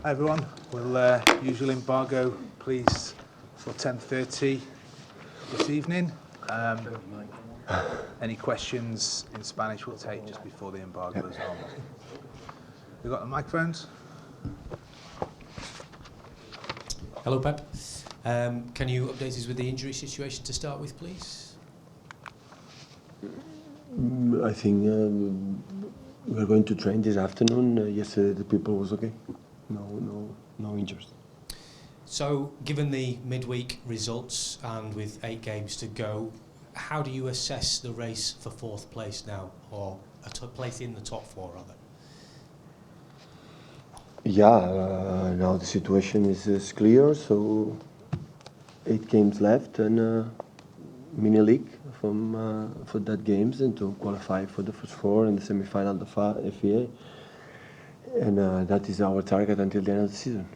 Hi everyone, we'll usual embargo please for 10:30 this evening. Any questions in Spanish we'll take just before the embargo as well. We've got the microphones. Hello Pep, can you update us with the injury situation to start with please? I think we're going to train this afternoon. Yesterday the people was okay. No injuries. So, given the midweek results and with 8 games to go, how do you assess the race for 4th place now, or a place in the top 4 rather? Yeah, now the situation is clear. So 8 games left and mini league for that games and to qualify for the first 4 in the semi-final of the FA. And that is our target until the end of the season.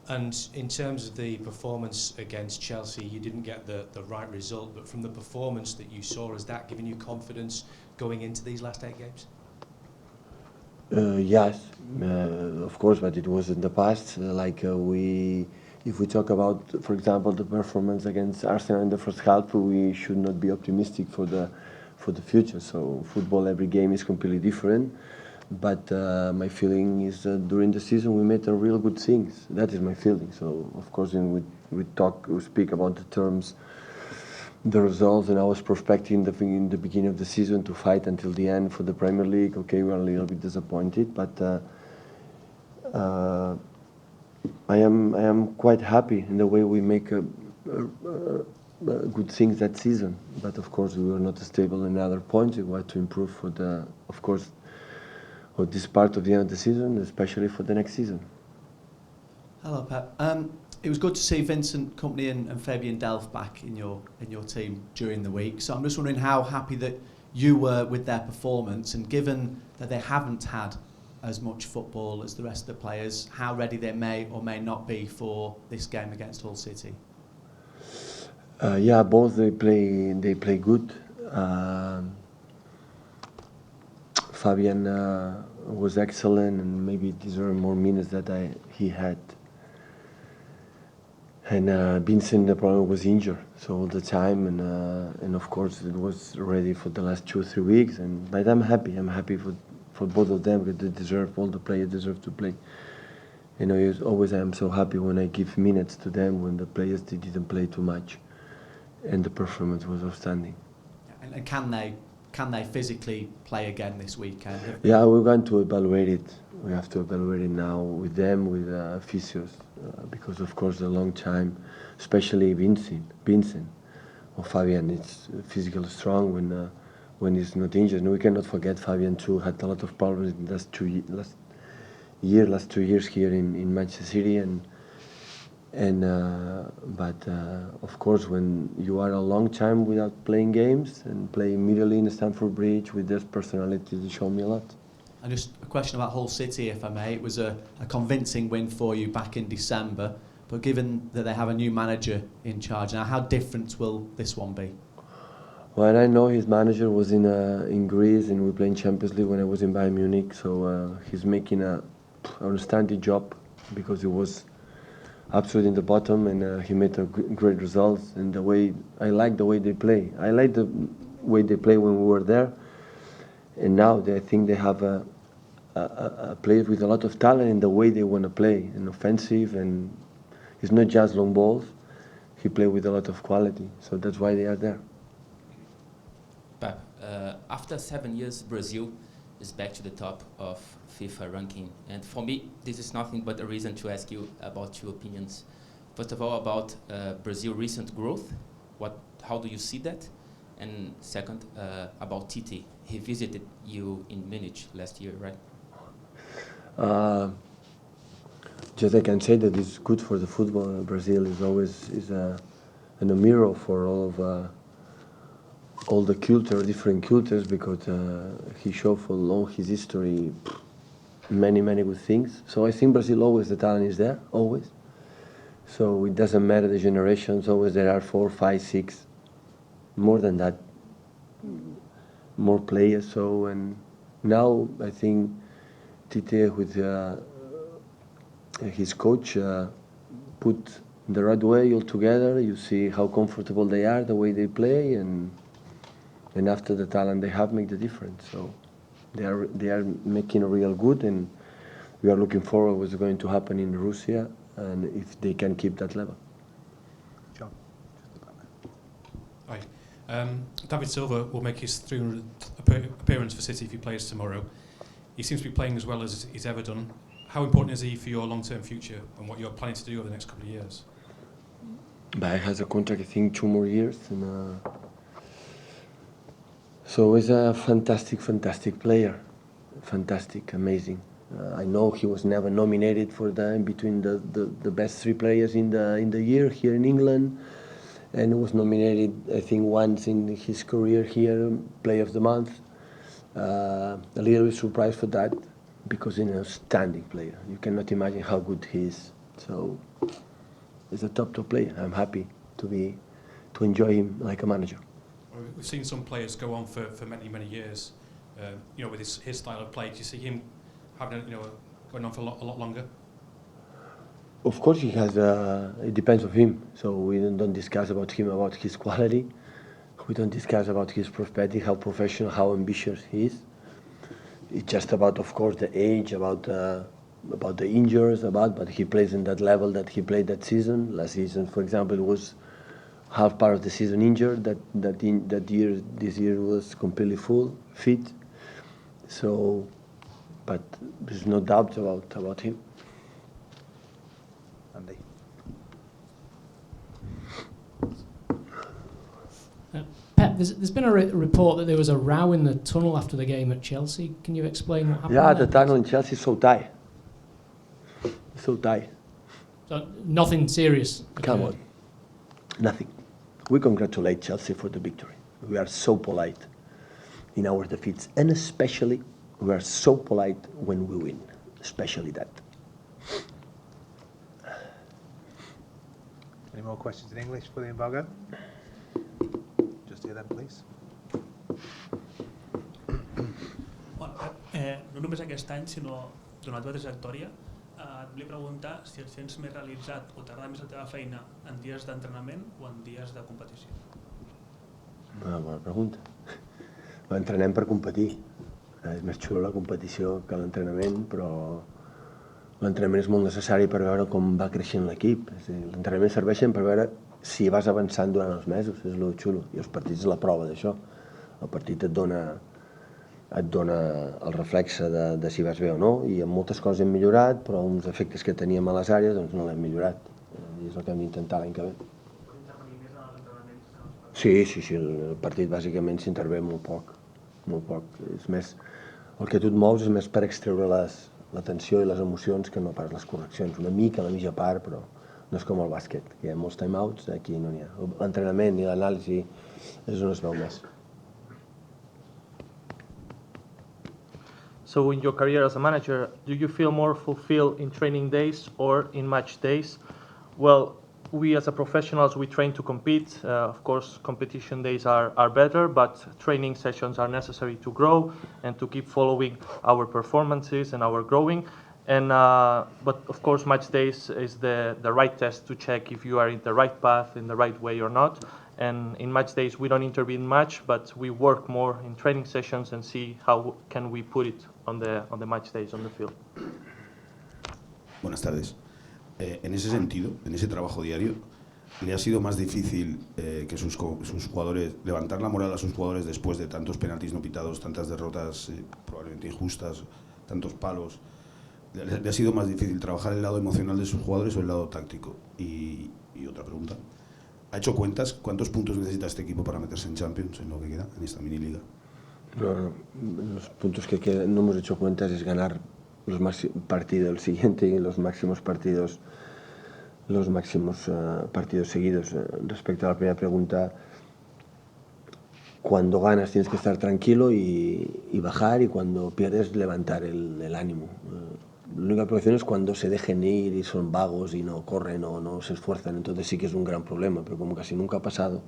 And in terms of the performance against Chelsea, you didn't get the right result, but from the performance that you saw, has that given you confidence going into these last 8 games? Yes, of course, but it was in the past. If we talk about, for example, the performance against Arsenal in the first half, we should not be optimistic for the future. So football, every game is completely different. But my feeling is during the season we made real good things. That is my feeling. So of course, when we speak about the terms, the results, and I was prospecting in the beginning of the season to fight until the end for the Premier League. Okay, we are a little bit disappointed, but I am quite happy in the way we make good things that season. But of course, we were not stable in other points. We want to improve for this part of the end of the season, especially for the next season. Hello, Pep. It was good to see Vincent Kompany and Fabian Delph back in your team during the week. So I'm just wondering how happy that you were with their performance, and given that they haven't had as much football as the rest of the players, how ready they may or may not be for this game against Hull City. Yeah, both they play good. Fabian was excellent and maybe deserved more minutes that he had. And Vincent, the problem was injured, so all the time, and of course it was ready for the last 2 or 3 weeks. But I'm happy. I'm happy for both of them because they deserve. All the players deserve to play. You know, always I am so happy when I give minutes to them when the players they didn't play too much, and the performance was outstanding. And can they physically play again this weekend? Yeah, we're going to evaluate it. We have to evaluate it now with them, with physios, because of course a long time, especially Vincent or Fabian, is physically strong when he's not injured. And we cannot forget Fabian too had a lot of problems in the last 2 years here in Manchester City, but of course, when you are a long time without playing games and playing immediately in Stamford Bridge with their personality, they show me a lot. And just a question about Hull City, if I may. It was a convincing win for you back in December, but given that they have a new manager in charge now, how different will this one be? Well, I know his manager was in Greece and we played in Champions League when I was in Bayern Munich, so he's making an outstanding job because he was absolutely in the bottom, and he made great results. And I like the way they play. I like the way they play when we were there, and now I think they have a player with a lot of talent in the way they want to play, and offensive, and it's not just long balls. He plays with a lot of quality, so that's why they are there. Pep, after 7 years, Brazil is back to the top of FIFA ranking, and for me this is nothing but a reason to ask you about your opinions. First of all, about Brazil's recent growth, how do you see that? And second, about Tite. He visited you in Munich last year, right? Just I can say that it's good for the football. Brazil is always a mirror for all the different cultures, because he showed for long his history many good things. So I think Brazil always the talent is there, always. So it doesn't matter the generations, always there are 4, 5, 6, more than that, more players. So, and now I think Tite with his coach put the right way all together. You see how comfortable they are, the way they play, and after the talent they have make the difference. So they are making real good, and we are looking forward what's going to happen in Russia, and if they can keep that level. John. Hi. David Silva will make his 300th appearance for City if he plays tomorrow. He seems to be playing as well as he's ever done. How important is he for your long-term future and what you're planning to do over the next couple of years? But he has a contract, I think, 2 more years, and so he's a fantastic player, fantastic, amazing. I know he was never nominated for between the best 3 players in the year here in England, and was nominated, I think, once in his career here, Player of the Month. A little bit surprised for that, because he's an outstanding player. You cannot imagine how good he is. So he's a top player. I'm happy to enjoy him like a manager. We've seen some players go on for many years, with his style of play. Do you see him having, going on for a lot longer? Of course, he has. It depends on him. So we don't discuss about his quality. We don't discuss about his prospective, how professional, how ambitious he is. It's just about, of course, the age, about the injuries, but he plays in that level that he played that season. Last season, for example, was half part of the season injured. This year was completely fit. So, but there's no doubt about him. Andy. Pep, there's been a report that there was a row in the tunnel after the game at Chelsea. Can you explain what happened? Yeah, there? the tunnel in Chelsea is so tight. So tight. So nothing serious. Come on. Nothing. We congratulate Chelsea for the victory. We are so polite in our defeats, and especially we are so polite when we win, especially that. Any more questions in English for the embargo? Just here then, please. Bueno, no només aquest any, sinó durant la teva trajectòria, et volia preguntar si et sents més realitzat o t'agrada més la teva feina en dies d'entrenament o en dies de competició. Una bona pregunta. Entrenem per competir. És més xulo la competició que l'entrenament, però l'entrenament és molt necessari per veure com va creixent l'equip. L'entrenament serveixen per veure si vas avançant durant els mesos, és el xulo. I els partits és la prova d'això. El partit et dona el reflexe de si vas bé o no, i en moltes coses hem millorat, però uns efectes que teníem a les àrees doncs no l'hem millorat. I és el que hem d'intentar l'any que ve. Sí, el partit bàsicament s'intervé molt poc. És més, el que tu et mous és més per extreure la tensió i les emocions que no pas les correccions. Una mica, la mitja part, però no és com el bàsquet, que hi ha molts time-outs, aquí no n'hi ha. L'entrenament i l'anàlisi és on es veu més. So in your career as a manager, do you feel more fulfilled in training days or in match days? Well, we as a professionals, we train to compete. Of course, competition days are better, but training sessions are necessary to grow and to keep following our performances and our growing. And but of course, match days is the right test to check if you are in the right path, in the right way or not. And in match days, we don't intervene much, but we work more in training sessions and see how can we put it on the match days on the field. Buenas tardes. En ese sentido, en ese trabajo diario, ¿le ha sido más difícil que sus jugadores, levantar la moral a sus jugadores después de tantos penaltis no pitados, tantas derrotas probablemente injustas, tantos palos? ¿Le ha sido más difícil trabajar el lado emocional de sus jugadores o el lado táctico? Y otra pregunta, ¿ha hecho cuentas cuántos puntos necesita este equipo para meterse en Champions, en lo que queda, en esta mini liga? No, los puntos que quedan, no hemos hecho cuentas, es ganar los partidos, el siguiente y los máximos partidos seguidos. Respecto a la primera pregunta, cuando ganas tienes que estar tranquilo y bajar, y cuando pierdes levantar el ánimo. La única preocupación es cuando se dejen ir y son vagos y no corren o no se esfuerzan, entonces sí que es un gran problema, pero como casi nunca ha pasado,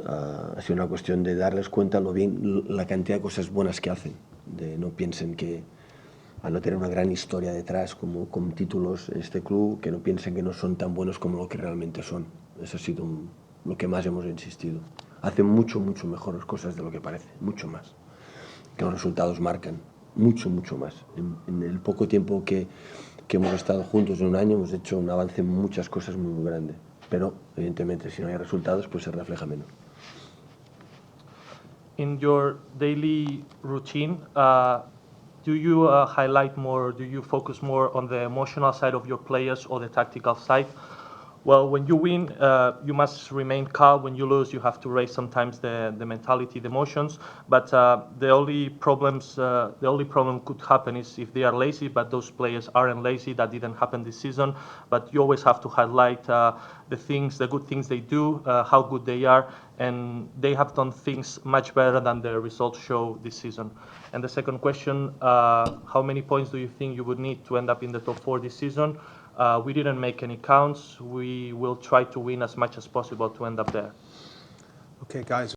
ha sido una cuestión de darles cuenta la cantidad de cosas buenas que hacen, de no piensen que al no tener una gran historia detrás como con títulos en este club, que no piensen que no son tan buenos como lo que realmente son. Eso ha sido lo que más hemos insistido. Hacen mucho mejores cosas de lo que parece, mucho más. Que los resultados marcan, mucho más. En el poco tiempo que hemos estado juntos en un año hemos hecho un avance en muchas cosas muy grande. Pero, evidentemente, si no hay resultados, pues se refleja menos. In your daily routine, do you highlight more, do you focus more on the emotional side of your players or the tactical side? Well, when you win, you must remain calm. When you lose, you have to raise sometimes the mentality, the emotions. But the only problem could happen is if they are lazy. But those players aren't lazy. That didn't happen this season. But you always have to highlight the good things they do, how good they are, and they have done things much better than the results show this season. And the second question: how many points do you think you would need to end up in the top 4 this season? We didn't make any counts. We will try to win as much as possible to end up there. Okay, guys.